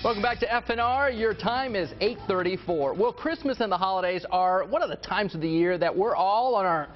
Welcome back to FNR. Your time is 8:34. Well, Christmas and the holidays are one of the times of the year that we're all on our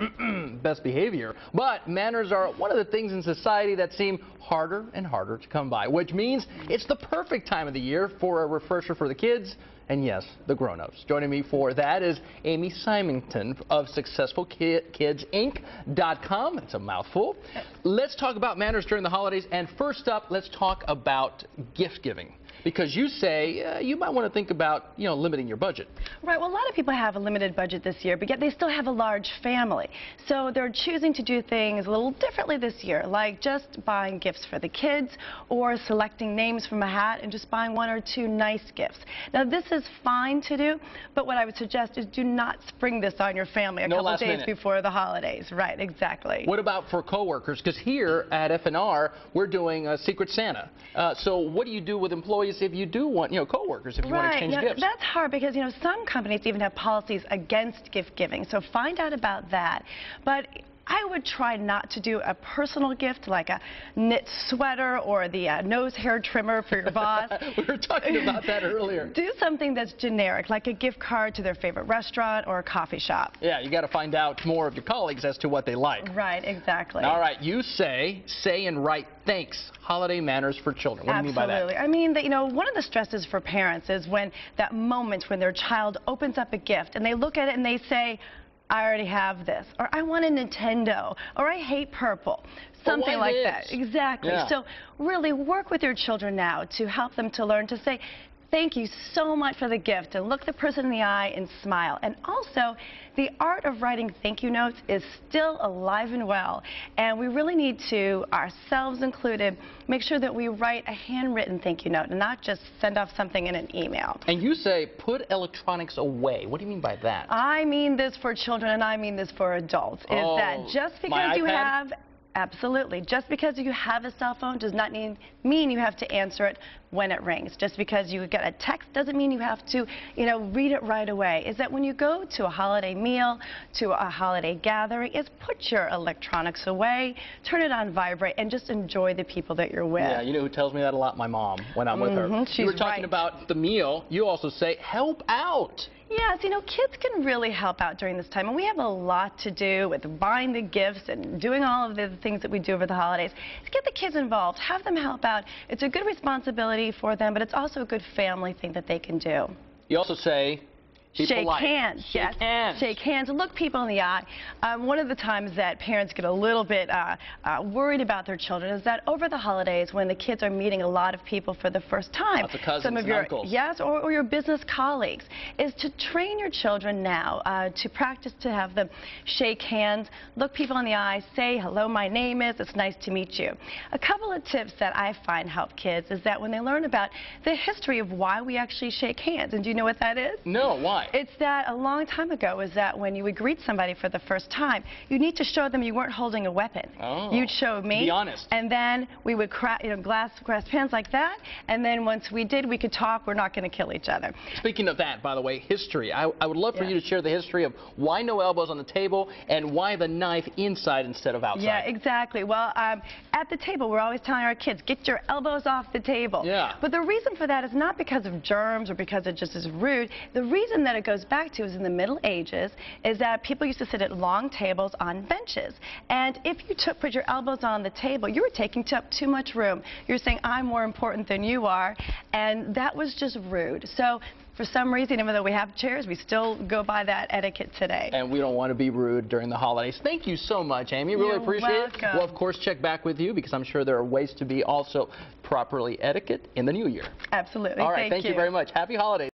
best behavior. But manners are one of the things in society that seem harder and harder to come by, which means it's the perfect time of the year for a refresher for the kids and, yes, the grown-ups. Joining me for that is Aimee Symington of SuccessfulKidsInc.com. It's a mouthful. Let's talk about manners during the holidays. And first up, let's talk about gift giving. Because you say you might want to think about, limiting your budget. Right. Well, a lot of people have a limited budget this year, but yet they still have a large family. So they're choosing to do things a little differently this year, like just buying gifts for the kids or selecting names from a hat and just buying one or two nice gifts. Now, this is fine to do, but what I would suggest is do not spring this on your family a couple days before the holidays. Right, exactly. What about for coworkers? Because here at FNR, we're doing a Secret Santa. So what do you do with employees if you do want, coworkers, if you want to exchange gifts? That's hard because, some companies even have policies against gift giving. So find out about that. But I would try not to do a personal gift like a knit sweater or the nose hair trimmer for your boss. We were talking about that earlier. Do something that's generic, like a gift card to their favorite restaurant or a coffee shop. Yeah, you got to find out more of your colleagues as to what they like. Right, exactly. All right, you say and write thanks, holiday manners for children. What do you mean by that? Absolutely. I mean, that, one of the stresses for parents is when that moment when their child opens up a gift and they look at it and they say, I already have this, or I want a Nintendo, or I hate purple, something like that. Exactly. Yeah. So really work with your children now to help them to learn to say, thank you so much for the gift, and look the person in the eye and smile. And also, the art of writing thank you notes is still alive and well, and we really need to, ourselves included, make sure that we write a handwritten thank you note and not just send off something in an email. And you say put electronics away. What do you mean by that? I mean this for children and I mean this for adults. Is that just because you have... Absolutely. Just because you have a cell phone does not mean you have to answer it when it rings. Just because you get a text doesn't mean you have to, read it right away. Is that when you go to a holiday meal, to a holiday gathering, is put your electronics away, turn it on vibrate, and just enjoy the people that you're with. Yeah, you know who tells me that a lot? My mom, when I'm with her. She's you were talking about the meal. You also say help out. Yes, kids can really help out during this time, and we have a lot to do with buying the gifts and doing all of the things that we do over the holidays. Get the kids involved, have them help out. It's a good responsibility for them, but it's also a good family thing that they can do. You also say shake hands. Shake hands. Shake hands. Look people in the eye. One of the times that parents get a little bit worried about their children is that over the holidays, when the kids are meeting a lot of people for the first time, lots of cousins some of your uncles. Yes, or your business colleagues, is to train your children now to practice to have them shake hands, look people in the eye, say hello, my name is, it's nice to meet you. A couple of tips that I find help kids is that when they learn about the history of why we actually shake hands, and do you know what that is? No, why? It's that a long time ago is that when you would greet somebody for the first time, you need to show them you weren't holding a weapon. Oh. You'd show me. Be honest. And then we would grasp hands like that, and then once we did, we could talk. We're not going to kill each other. Speaking of that, by the way, history. I would love for you to share the history of why no elbows on the table and why the knife inside instead of outside. Yeah, exactly. Well, at the table, we're always telling our kids, get your elbows off the table. Yeah. But the reason for that is not because of germs or because it just is rude. The reason that it goes back to is in the Middle Ages is that people used to sit at long tables on benches. And if you put your elbows on the table, you were taking up too much room. You're saying, I'm more important than you are. And that was just rude. So for some reason, even though we have chairs, we still go by that etiquette today. And we don't want to be rude during the holidays. Thank you so much, Aimee. Really appreciate it. We'll, of course, check back with you because I'm sure there are ways to be also properly etiquette in the new year. Absolutely. All right. Thank you very much. Happy holidays.